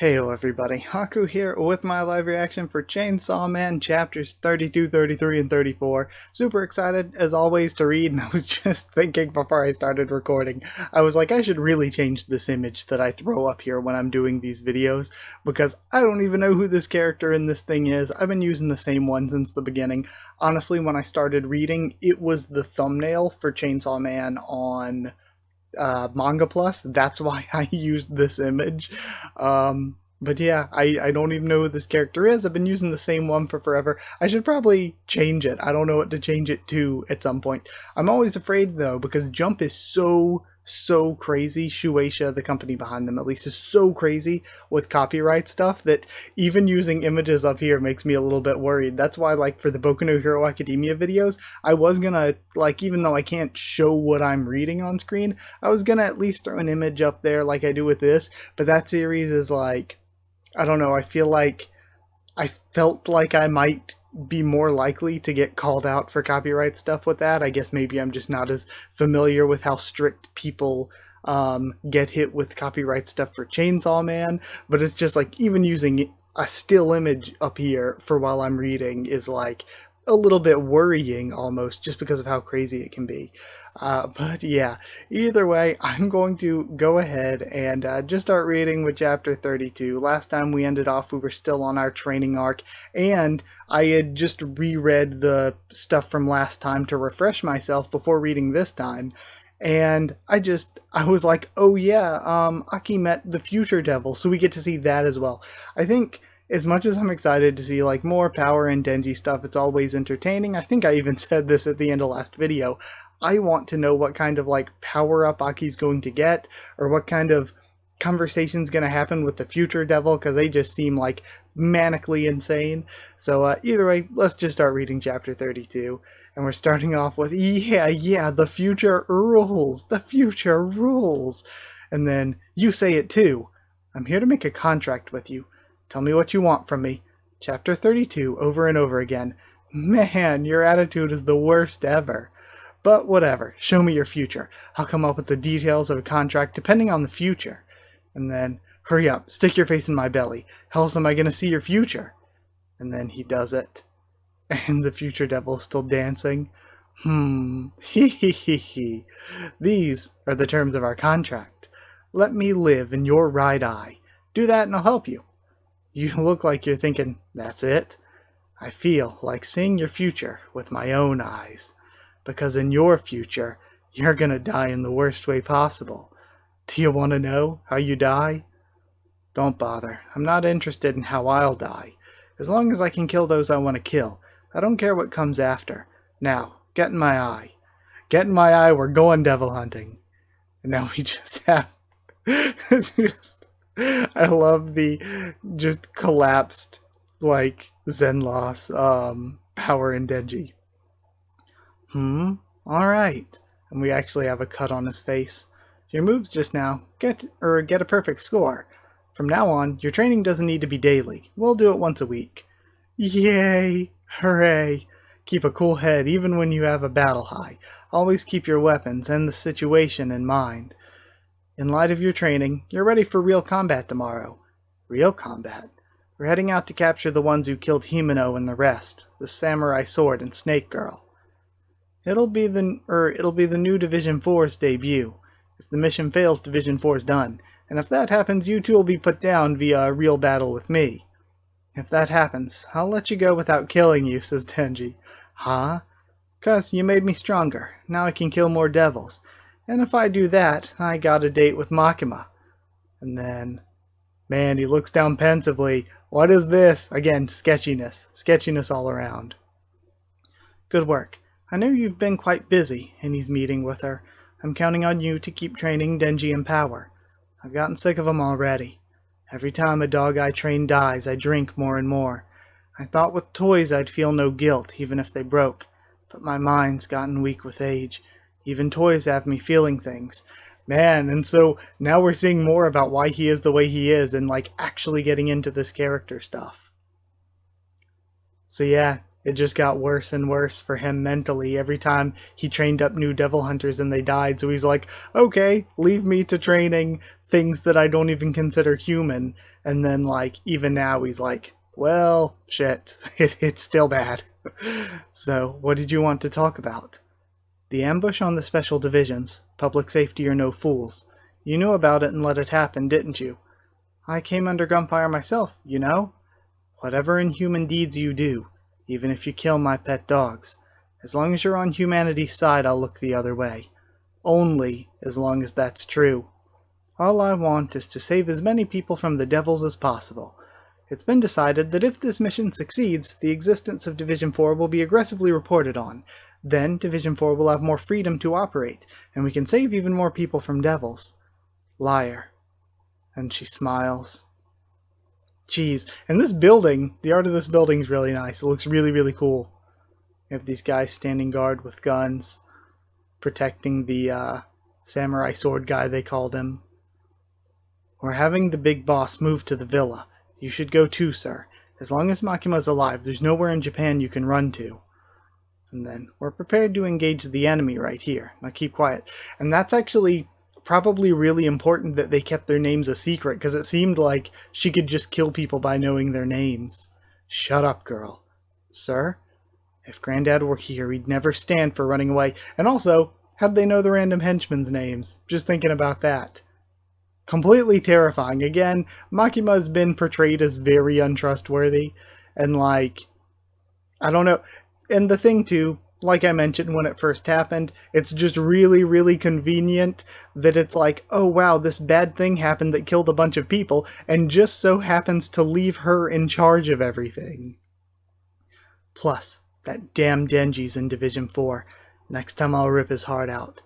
Heyo everybody, Haku here with my live reaction for Chainsaw Man chapters 32, 33, and 34. Super excited as always to read, and I was just thinking before I started recording, I was like, I should really change this image that I throw up here when I'm doing these videos, because I don't even know who this character in this thing is. I've been using the same one since the beginning. Honestly, when I started reading, it was the thumbnail for Chainsaw Man on Manga Plus. That's why I used this image. But yeah, I don't even know who this character is. I've been using the same one for forever. I should probably change it. I don't know what to change it to at some point. I'm always afraid though, because Jump is so crazy. Shueisha, the company behind them at least, is so crazy with copyright stuff that even using images up here makes me a little bit worried. That's why, like, for the Boku no Hero Academia videos, I was gonna, like, even though I can't show what I'm reading on screen, I was gonna at least throw an image up there like I do with this. But that series is like, I don't know, I felt like I might be more likely to get called out for copyright stuff with that. I guess maybe I'm just not as familiar with how strict people get hit with copyright stuff for Chainsaw Man, but it's just like even using a still image up here for while I'm reading is like a little bit worrying almost, just because of how crazy it can be. But yeah, either way, I'm going to go ahead and just start reading with chapter 32. Last time we ended off, we were still on our training arc, and I had just reread the stuff from last time to refresh myself before reading this time. And I was like, oh yeah, Aki met the future devil, so we get to see that as well. I think as much as I'm excited to see like more power and Denji stuff, it's always entertaining. I think I even said this at the end of last video. I want to know what kind of like power up Aki's going to get, or what kind of conversation's going to happen with the future devil, because they just seem like manically insane. So either way, let's just start reading chapter 32. And we're starting off with, yeah, the future rules. The future rules. And then, you say it too. I'm here to make a contract with you. Tell me what you want from me. Chapter 32, over and over again. Man, your attitude is the worst ever. But whatever, show me your future. I'll come up with the details of a contract depending on the future. And then, hurry up, stick your face in my belly. How else am I going to see your future? And then he does it. And the future devil is still dancing. Hee hee hee hee. These are the terms of our contract. Let me live in your right eye. Do that and I'll help you. You look like you're thinking, that's it? I feel like seeing your future with my own eyes. Because in your future, you're gonna die in the worst way possible. Do you want to know how you die? Don't bother. I'm not interested in how I'll die. As long as I can kill those I want to kill, I don't care what comes after. Now, get in my eye. Get in my eye, we're going devil hunting. And now we just have... I love the just collapsed, like, Zen loss power in Denji. Alright. And we actually have a cut on his face. Your moves just now, get a perfect score. From now on, your training doesn't need to be daily. We'll do it once a week. Yay! Hooray! Keep a cool head even when you have a battle high. Always keep your weapons and the situation in mind. In light of your training, you're ready for real combat tomorrow. Real combat? We're heading out to capture the ones who killed Himeno and the rest, the Samurai Sword and Snake Girl. It'll be the new Division 4's debut. If the mission fails, Division 4's done. And if that happens, you two will be put down via a real battle with me. If that happens, I'll let you go without killing you, says Denji. Huh? 'Cause you made me stronger. Now I can kill more devils. And if I do that, I got a date with Makima. And then, man, he looks down pensively. What is this? Again, sketchiness. Sketchiness all around. Good work. I know you've been quite busy, and he's meeting with her. I'm counting on you to keep training Denji in power. I've gotten sick of him already. Every time a dog I train dies, I drink more and more. I thought with toys I'd feel no guilt, even if they broke. But my mind's gotten weak with age. Even toys have me feeling things. Man, and so now we're seeing more about why he is the way he is, and like actually getting into this character stuff. So yeah, It just got worse and worse for him mentally every time he trained up new devil hunters and they died. So he's like, okay, leave me to training things that I don't even consider human. And then, like, even now he's like, well, shit, it's still bad. So, what did you want to talk about? The ambush on the special divisions, public safety or no fools. You knew about it and let it happen, didn't you? I came under gunfire myself, you know? Whatever inhuman deeds you do, even if you kill my pet dogs, as long as you're on humanity's side, I'll look the other way. Only as long as that's true. All I want is to save as many people from the devils as possible. It's been decided that if this mission succeeds, the existence of Division 4 will be aggressively reported on. Then Division 4 will have more freedom to operate, and we can save even more people from devils. Liar. And she smiles. Jeez, and this building, the art of this building is really nice. It looks really, really cool. You have these guys standing guard with guns, protecting the samurai sword guy, they called him. We're having the big boss move to the villa. You should go too, sir. As long as Makima's alive, there's nowhere in Japan you can run to. And then, we're prepared to engage the enemy right here. Now keep quiet. And that's actually probably really important that they kept their names a secret, because it seemed like she could just kill people by knowing their names. Shut up, girl. Sir? If Granddad were here, he'd never stand for running away. And also, how'd they know the random henchmen's names? Just thinking about that. Completely terrifying. Again, Makima's been portrayed as very untrustworthy. And like, I don't know. And the thing too, like I mentioned when it first happened, it's just really, really convenient that it's like, oh wow, this bad thing happened that killed a bunch of people, and just so happens to leave her in charge of everything. Plus, that damn Denji's in Division 4. Next time I'll rip his heart out.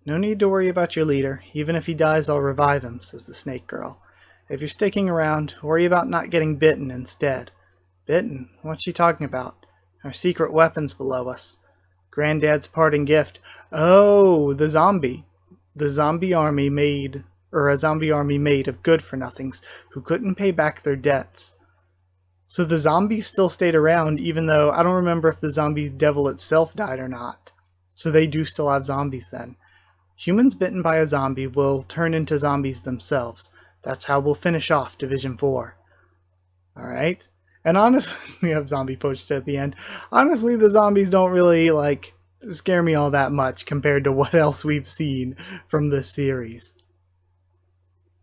No need to worry about your leader. Even if he dies, I'll revive him, says the snake girl. If you're sticking around, worry about not getting bitten instead. Bitten? What's she talking about? Our secret weapons below us. Granddad's parting gift. Oh, the zombie. The zombie army made, or a zombie army made of good-for-nothings who couldn't pay back their debts. So the zombies still stayed around, even though I don't remember if the zombie devil itself died or not. So they do still have zombies then. Humans bitten by a zombie will turn into zombies themselves. That's how we'll finish off Division 4. Alright? And honestly, we have zombie poached at the end. Honestly, the zombies don't really, like, scare me all that much compared to what else we've seen from this series.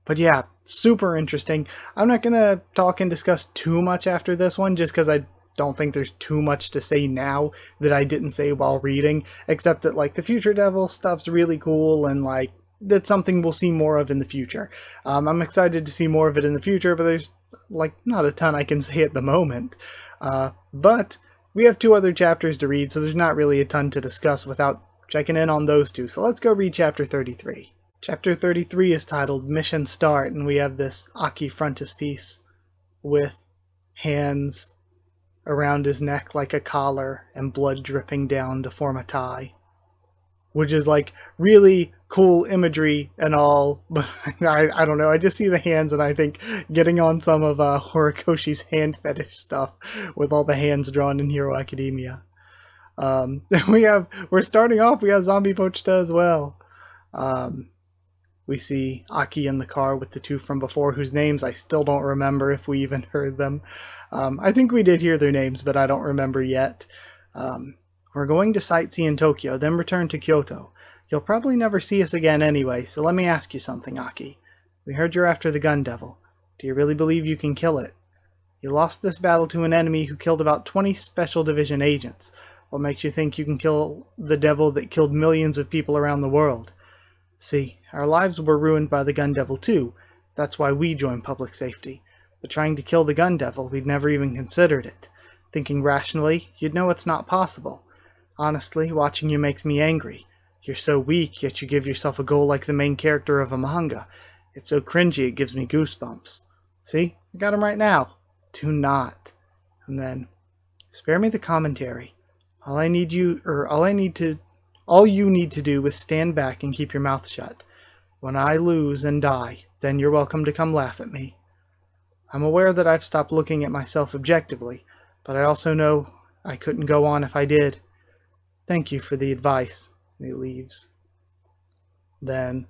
But yeah, super interesting. I'm not going to talk and discuss too much after this one, just because I don't think there's too much to say now that I didn't say while reading, except that, like, the Future Devil stuff's really cool, and, like, that's something we'll see more of in the future. I'm excited to see more of it in the future, but there's, like, not a ton I can say at the moment. But we have 2 other chapters to read, so there's not really a ton to discuss without checking in on those 2. So let's go read Chapter 33. Chapter 33 is titled Mission Start, and we have this Aki frontispiece with hands around his neck like a collar and blood dripping down to form a tie. Which is, like, really cool imagery and all, but I don't know, I just see the hands and I think getting on some of Horikoshi's hand fetish stuff with all the hands drawn in Hero Academia. We're starting off, we have Zombie Pochita as well. We see Aki in the car with the 2 from before, whose names I still don't remember if we even heard them. I think we did hear their names, but I don't remember yet. We're going to sightsee in Tokyo, then return to Kyoto. You'll probably never see us again anyway, so let me ask you something, Aki. We heard you're after the Gun Devil. Do you really believe you can kill it? You lost this battle to an enemy who killed about 20 Special Division agents. What makes you think you can kill the devil that killed millions of people around the world? See, our lives were ruined by the Gun Devil too. That's why we joined public safety. But trying to kill the Gun Devil, we'd never even considered it. Thinking rationally, you'd know it's not possible. Honestly, watching you makes me angry. You're so weak, yet you give yourself a goal like the main character of a manga. It's so cringy it gives me goosebumps. See? I got him right now. Do not. And then, spare me the commentary. All you need to do is stand back and keep your mouth shut. When I lose and die, then you're welcome to come laugh at me. I'm aware that I've stopped looking at myself objectively, but I also know I couldn't go on if I did. Thank you for the advice. And he leaves. Then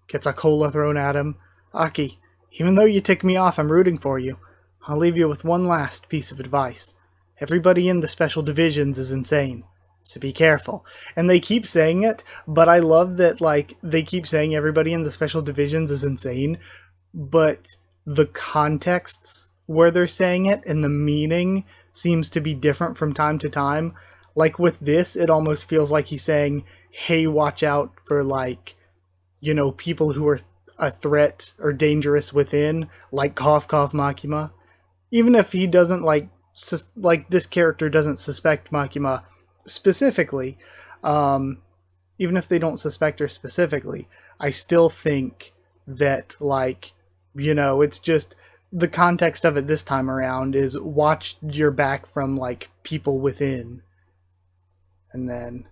gets a cola thrown at him. Aki, even though you tick me off, I'm rooting for you. I'll leave you with one last piece of advice. Everybody in the special divisions is insane, so be careful. And they keep saying it, but I love that, like, they keep saying everybody in the special divisions is insane, but the contexts where they're saying it and the meaning seems to be different from time to time. Like with this, it almost feels like he's saying, hey, watch out for, like, you know, people who are a threat or dangerous within, like cough cough Makima. Even if he doesn't, like this character doesn't suspect Makima specifically, even if they don't suspect her specifically, I still think that, like, you know, it's just the context of it this time around is watch your back from, like, people within. And then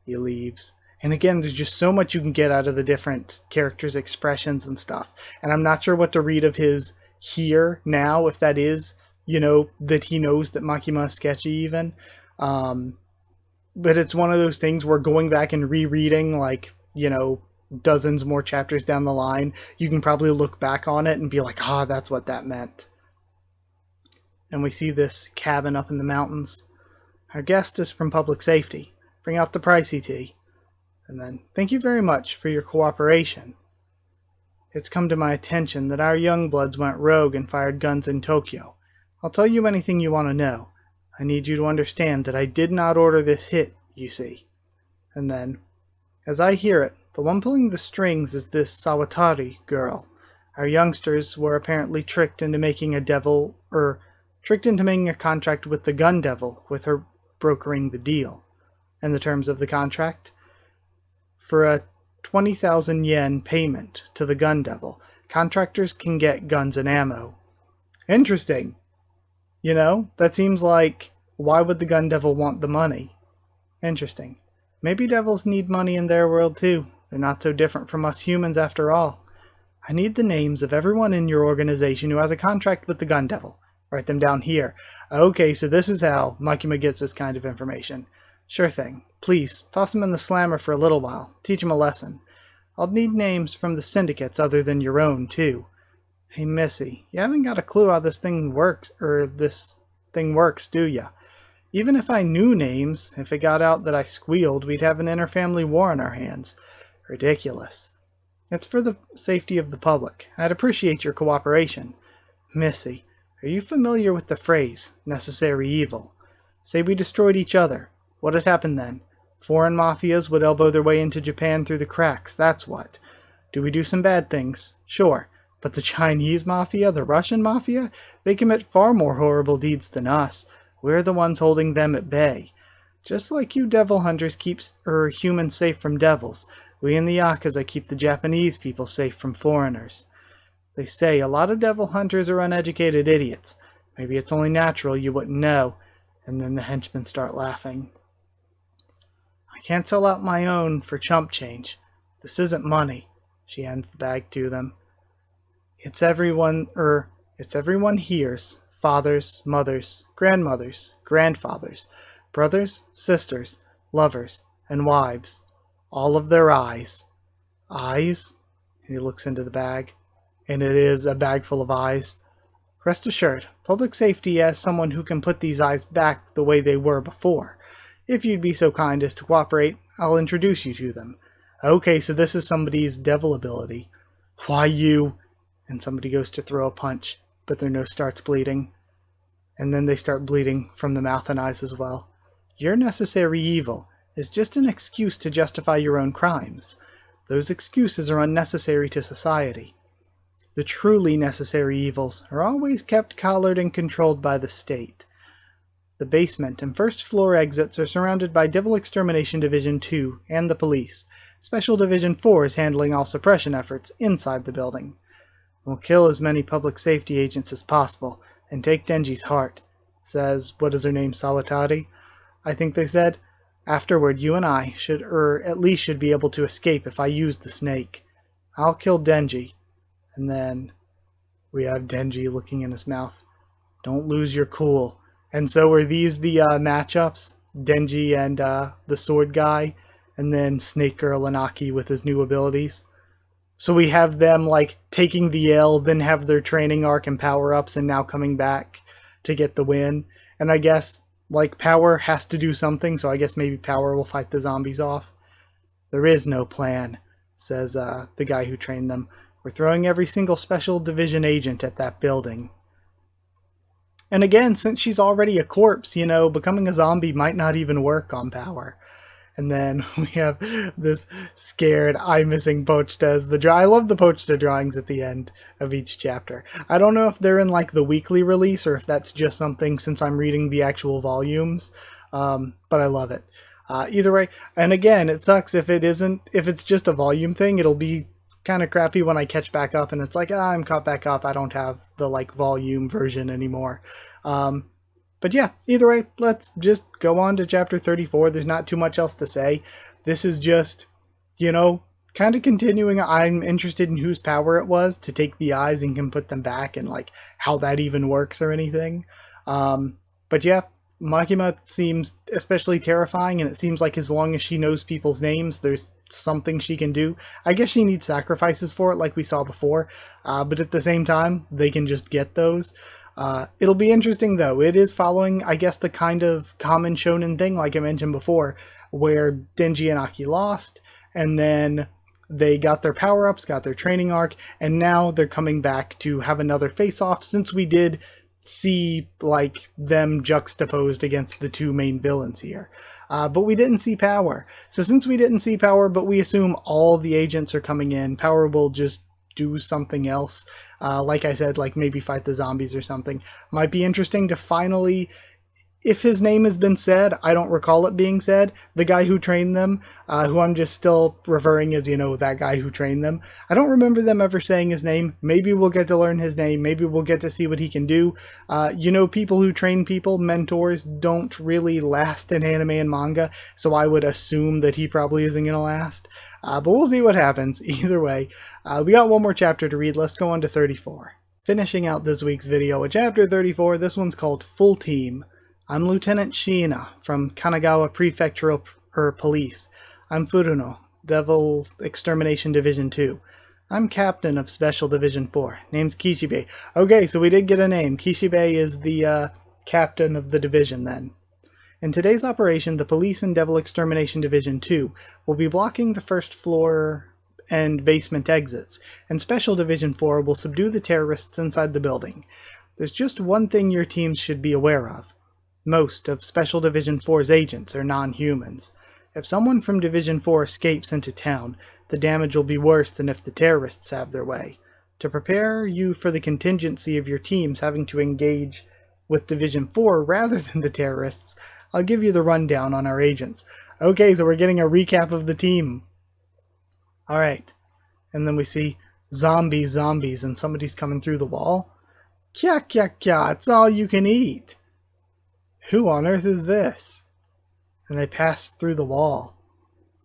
he leaves. And again, there's just so much you can get out of the different characters' expressions and stuff. And I'm not sure what to read of his here now, if that is, you know, that he knows that Makima is sketchy even. But it's one of those things where going back and rereading, like, you know, dozens more chapters down the line, you can probably look back on it and be like, ah, that's what that meant. And we see this cabin up in the mountains. Our guest is from public safety. Bring out the pricey tea. And then, thank you very much for your cooperation. It's come to my attention that our young bloods went rogue and fired guns in Tokyo. I'll tell you anything you want to know. I need you to understand that I did not order this hit, you see. And then, as I hear it, the one pulling the strings is this Sawatari girl. Our youngsters were apparently tricked into making a contract with the Gun Devil, with her brokering the deal. And the terms of the contract? For a 20,000 yen payment to the Gun Devil, contractors can get guns and ammo. Interesting. You know, that seems like, why would the Gun Devil want the money? Interesting. Maybe devils need money in their world too. They're not so different from us humans after all. I need the names of everyone in your organization who has a contract with the Gun Devil. Write them down here. Okay, so this is how Makima gets this kind of information. Sure thing. Please, toss him in the slammer for a little while. Teach him a lesson. I'll need names from the syndicates other than your own, too. Hey, Missy, you haven't got a clue how this thing works, do ya? Even if I knew names, if it got out that I squealed, we'd have an inter-family war on our hands. Ridiculous. It's for the safety of the public. I'd appreciate your cooperation. Missy, are you familiar with the phrase, necessary evil? Say we destroyed each other. What'd happen then? Foreign mafias would elbow their way into Japan through the cracks, that's what. Do we do some bad things? Sure. But the Chinese mafia, the Russian mafia, they commit far more horrible deeds than us. We're the ones holding them at bay. Just like you devil hunters keep humans safe from devils, we in the Yakuza keep the Japanese people safe from foreigners. They say a lot of devil hunters are uneducated idiots. Maybe it's only natural you wouldn't know. And then the henchmen start laughing. I can't sell out my own for chump change. This isn't money. She hands the bag to them. It's everyone here's. Fathers, mothers, grandmothers, grandfathers, brothers, sisters, lovers, and wives. All of their eyes. Eyes? And he looks into the bag. And it is a bag full of eyes. Rest assured, public safety has someone who can put these eyes back the way they were before. If you'd be so kind as to cooperate, I'll introduce you to them. Okay, so this is somebody's devil ability. Why you... And somebody goes to throw a punch, but their nose starts bleeding. And then they start bleeding from the mouth and eyes as well. Your necessary evil is just an excuse to justify your own crimes. Those excuses are unnecessary to society. The truly necessary evils are always kept collared and controlled by the state. The basement and first floor exits are surrounded by Devil Extermination Division 2 and the police. Special Division 4 is handling all suppression efforts inside the building. We'll kill as many public safety agents as possible and take Denji's heart, says, what is her name, Sawatari? I think they said. Afterward, you and I should, at least should be able to escape if I use the snake. I'll kill Denji. And then we have Denji looking in his mouth. Don't lose your cool. And so are these the matchups? Denji and the sword guy, and then Snake Girl and Aki with his new abilities. So we have them like taking the L, then have their training arc and power-ups, and now coming back to get the win. And I guess like Power has to do something, so I guess maybe Power will fight the zombies off. There is no plan, says the guy who trained them. We're throwing every single special division agent at that building. And again, since she's already a corpse, you know, becoming a zombie might not even work on Power. And then we have this scared eye missing Pochta as the I love the Pochta drawings at the end of each chapter. I don't know if they're in like the weekly release or if that's just something since I'm reading the actual volumes, but I love it. Either way, and again, it sucks if it's just a volume thing. It'll be kind of crappy when I catch back up and it's like, I'm caught back up. I don't have the like volume version anymore. But yeah, either way, let's just go on to chapter 34. There's not too much else to say. This is just, you know, kind of continuing. I'm interested in whose power it was to take the eyes and can put them back and like how that even works or anything. But yeah, Makima seems especially terrifying, and it seems like as long as she knows people's names, there's something she can do. I guess she needs sacrifices for it, like we saw before, but at the same time, they can just get those. It'll be interesting, though. It is following, I guess, the kind of common shonen thing, like I mentioned before, where Denji and Aki lost, and then they got their power-ups, got their training arc, and now they're coming back to have another face-off, since we did see like them juxtaposed against the two main villains here. But we didn't see Power. So since we didn't see Power, but we assume all the agents are coming in, Power will just do something else. Like I said, like maybe fight the zombies or something. Might be interesting to finally, if his name has been said, I don't recall it being said, the guy who trained them, who I'm just still referring as, you know, that guy who trained them. I don't remember them ever saying his name. Maybe we'll get to learn his name. Maybe we'll get to see what he can do. You know, people who train people, mentors, don't really last in anime and manga, so I would assume that he probably isn't going to last. But we'll see what happens. Either way, we got one more chapter to read. Let's go on to 34. Finishing out this week's video with chapter 34, this one's called Full Team. I'm Lieutenant Shiina from Kanagawa Prefectural Police. I'm Furuno, Devil Extermination Division 2. I'm Captain of Special Division 4. Name's Kishibe. Okay, so we did get a name. Kishibe is the captain of the division then. In today's operation, the Police and Devil Extermination Division 2 will be blocking the first floor and basement exits, and Special Division 4 will subdue the terrorists inside the building. There's just one thing your teams should be aware of. Most of Special Division 4's agents are non-humans. If someone from Division 4 escapes into town, the damage will be worse than if the terrorists have their way. To prepare you for the contingency of your teams having to engage with Division 4 rather than the terrorists, I'll give you the rundown on our agents. Okay, so we're getting a recap of the team. Alright, and then we see zombies, and somebody's coming through the wall. Kya kya kya, it's all you can eat. Who on earth is this? And they pass through the wall.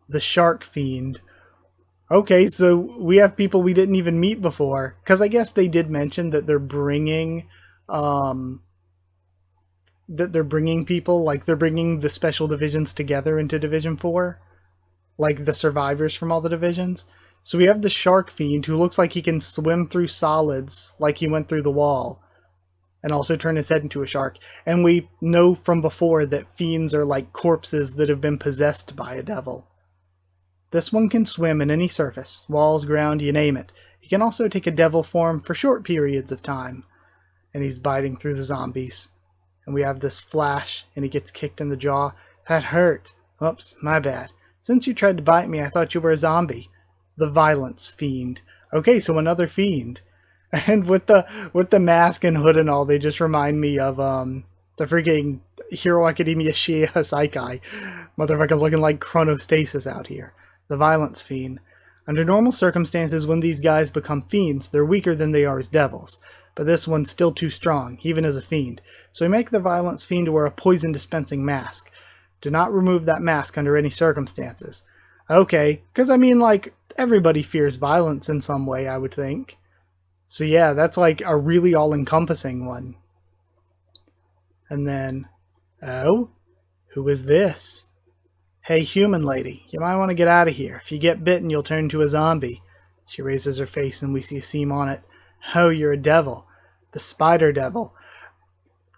The Shark Fiend. Okay, so we have people we didn't even meet before. Because I guess they did mention that they're bringing... people, like they're bringing the special divisions together into Division 4. Like the survivors from all the divisions. So we have the Shark Fiend, who looks like he can swim through solids, like he went through the wall. And also turn his head into a shark. And we know from before that fiends are like corpses that have been possessed by a devil. This one can swim in any surface, walls, ground, you name it. He can also take a devil form for short periods of time. And he's biting through the zombies. And we have this flash, and he gets kicked in the jaw. That hurt. Oops, my bad. Since you tried to bite me, I thought you were a zombie. The Violence Fiend. Okay, so another fiend. And with the mask and hood and all, they just remind me of the freaking Hero Academia Shia Saikai. Motherfucker looking like Chronostasis out here. The Violence Fiend. Under normal circumstances, when these guys become fiends, they're weaker than they are as devils. But this one's still too strong, even as a fiend. So we make the Violence Fiend wear a poison dispensing mask. Do not remove that mask under any circumstances. Okay, because I mean, like, everybody fears violence in some way, I would think. So yeah, that's like a really all-encompassing one. And then, oh, who is this? Hey, human lady, you might want to get out of here. If you get bitten, you'll turn into a zombie. She raises her face and we see a seam on it. Oh, you're a devil. The spider devil.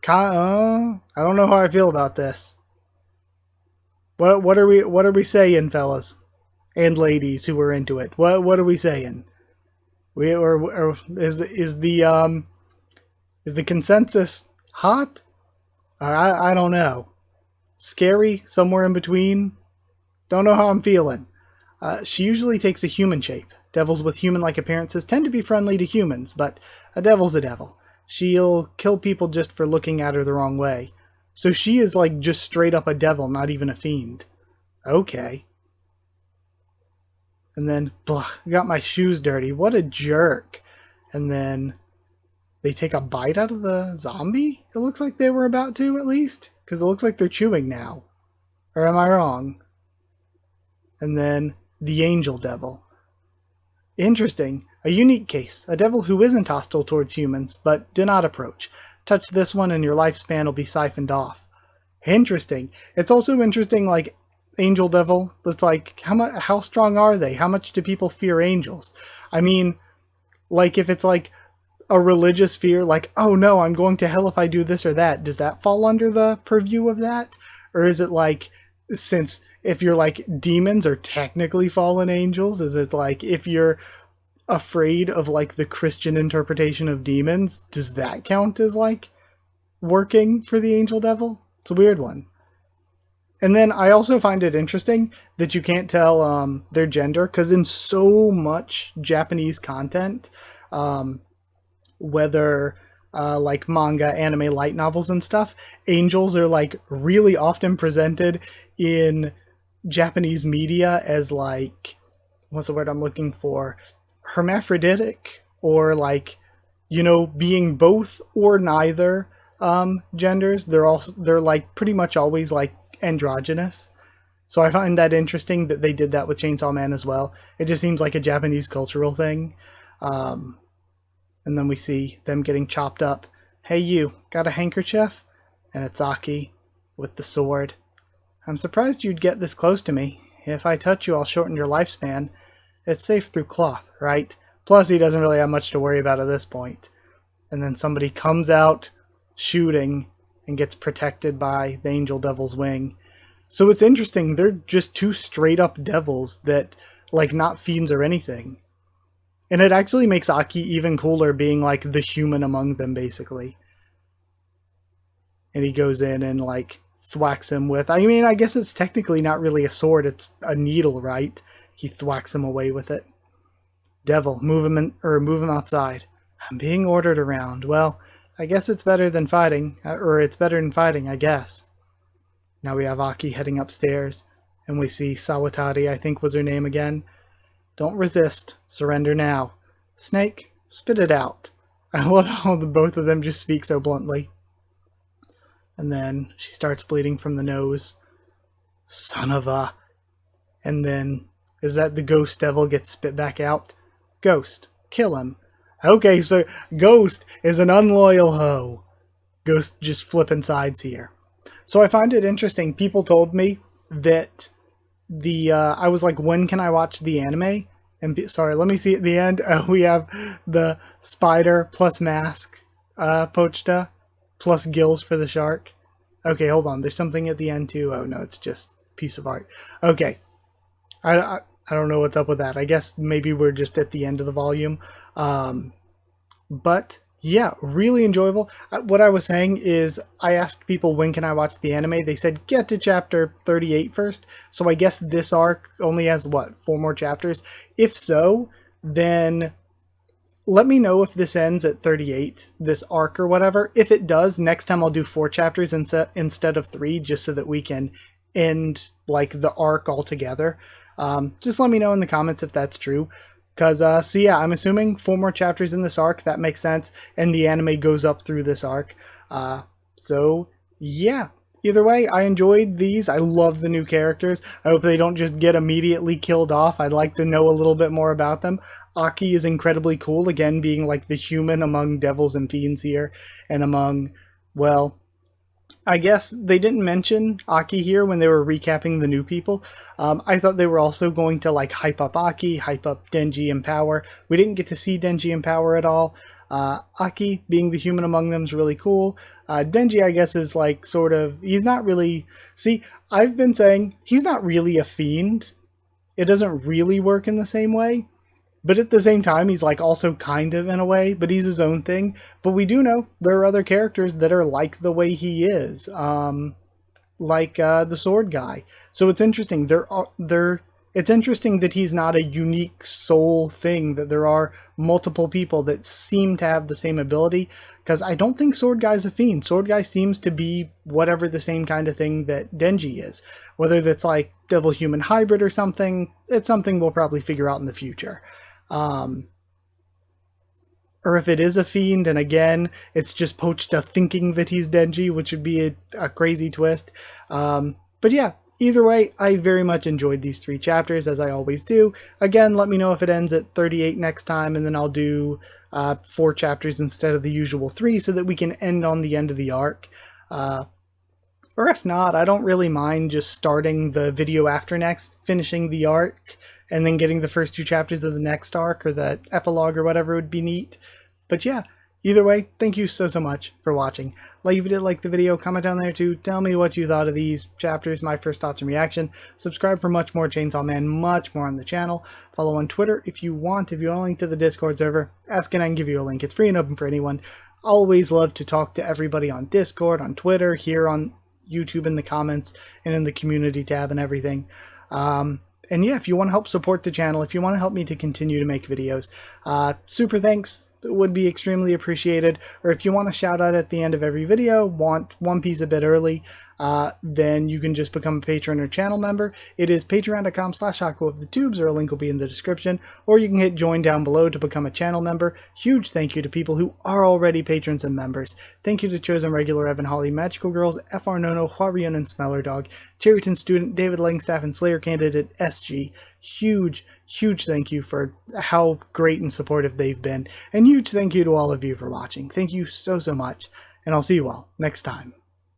I don't know how I feel about this. What are we saying, fellas and ladies who are into it? What are we saying? Is the consensus hot? I don't know. Scary, somewhere in between. Don't know how I'm feeling. She usually takes a human shape. Devils with human-like appearances tend to be friendly to humans, but a devil's a devil. She'll kill people just for looking at her the wrong way. So she is like just straight up a devil, not even a fiend. Okay. And then, got my shoes dirty. What a jerk. And then they take a bite out of the zombie? It looks like they were about to, at least. Because it looks like they're chewing now. Or am I wrong? And then the angel devil. Interesting. A unique case. A devil who isn't hostile towards humans, but do not approach. Touch this one and your lifespan will be siphoned off. Interesting. It's also interesting, like, angel devil. It's like, how strong are they? How much do people fear angels? I mean, like, if it's like a religious fear, like, oh no, I'm going to hell if I do this or that, does that fall under the purview of that? Or is it like, since if you're like demons are technically fallen angels, is it like if you're afraid of like the Christian interpretation of demons, does that count as like working for the angel devil? It's a weird one. And then I also find it interesting that you can't tell their gender, because in so much Japanese content, whether like manga, anime, light novels and stuff, angels are like really often presented in Japanese media as like, what's the word I'm looking for? Hermaphroditic, or like, you know, being both or neither genders. They're like pretty much always like androgynous. So I find that interesting that they did that with Chainsaw Man as well. It just seems like a Japanese cultural thing. And then we see them getting chopped up. Hey you, got a handkerchief? And it's Aki with the sword. I'm surprised you'd get this close to me. If I touch you, I'll shorten your lifespan. It's safe through cloth, right? Plus, he doesn't really have much to worry about at this point. And then somebody comes out shooting and gets protected by the angel devil's wing. So it's interesting. They're just two straight up devils that, like, not fiends or anything. And it actually makes Aki even cooler being, like, the human among them, basically. And he goes in and, like, thwacks him with... I mean, I guess it's technically not really a sword. It's a needle, right? He thwacks him away with it. Devil, move him outside. I'm being ordered around. Well, I guess it's better than fighting. Or it's better than fighting, I guess. Now we have Aki heading upstairs. And we see Sawatari, I think was her name again. Don't resist. Surrender now. Snake, spit it out. I love how both of them just speak so bluntly. And then she starts bleeding from the nose. Son of a... And then, is that the ghost devil gets spit back out? Ghost, kill him. Okay, so Ghost is an unloyal hoe. Ghost just flipping sides here. So I find it interesting. People told me that I was like, when can I watch the anime? And sorry, let me see at the end. We have the spider plus mask, Pochta, plus gills for the shark. Okay, hold on. There's something at the end too. Oh no, it's just a piece of art. Okay. I don't know what's up with that. I guess maybe we're just at the end of the volume. But yeah, really enjoyable. What I was saying is I asked people when can I watch the anime. They said get to chapter 38 first. So I guess this arc only has, what, 4 more chapters? If so, then let me know if this ends at 38, this arc or whatever. If it does, next time I'll do 4 chapters instead of 3, just so that we can end like the arc altogether. Just let me know in the comments if that's true. Because, so yeah, I'm assuming 4 more chapters in this arc. That makes sense. And the anime goes up through this arc. So, yeah. Either way, I enjoyed these. I love the new characters. I hope they don't just get immediately killed off. I'd like to know a little bit more about them. Aki is incredibly cool. Again, being like the human among devils and fiends here. And among, well, I guess they didn't mention Aki here when they were recapping the new people. I thought they were also going to like hype up Aki, hype up Denji and Power. We didn't get to see Denji and Power at all. Aki being the human among them is really cool. Denji, I guess, is like sort of, he's not really, see, I've been saying he's not really a fiend. It doesn't really work in the same way. But at the same time, he's like also kind of in a way, but he's his own thing. But we do know there are other characters that are like the way he is, like the sword guy. So it's interesting. It's interesting that he's not a unique soul thing. That there are multiple people that seem to have the same ability. Because I don't think Sword Guy's a fiend. Sword Guy seems to be whatever the same kind of thing that Denji is. Whether that's like devil-human hybrid or something, it's something we'll probably figure out in the future. Or if it is a fiend, and again, it's just Pochita thinking that he's Denji, which would be a crazy twist. But yeah, either way, I very much enjoyed these 3 chapters, as I always do. Again, let me know if it ends at 38 next time, and then I'll do 4 chapters instead of the usual 3, so that we can end on the end of the arc. Or if not, I don't really mind just starting the video after next, finishing the arc, and then getting the first 2 chapters of the next arc, or the epilogue, or whatever would be neat. But yeah, either way, thank you so much for watching. Like if you did like the video, comment down there too. Tell me what you thought of these chapters, my first thoughts and reaction. Subscribe for much more Chainsaw Man, much more on the channel. Follow on Twitter if you want. If you want a link to the Discord server, ask and I can give you a link. It's free and open for anyone. Always love to talk to everybody on Discord, on Twitter, here on YouTube in the comments, and in the community tab and everything. And yeah, if you want to help support the channel, if you want to help me to continue to make videos, super thanks would be extremely appreciated. Or if you want a shout out at the end of every video, want One Piece a bit early, then you can just become a patron or channel member. It is patreon.com/Haku of the Tubes, or a link will be in the description, or you can hit join down below to become a channel member. Huge thank you to people who are already patrons and members. Thank you to Chosen Regular, Evan Holly, Magical Girls, FR Nono, Huarian and Smeller Dog, Cherryton Student, David Langstaff, and Slayer Candidate SG. Huge thank you for how great and supportive they've been. And huge thank you to all of you for watching. Thank you so much. And I'll see you all next time.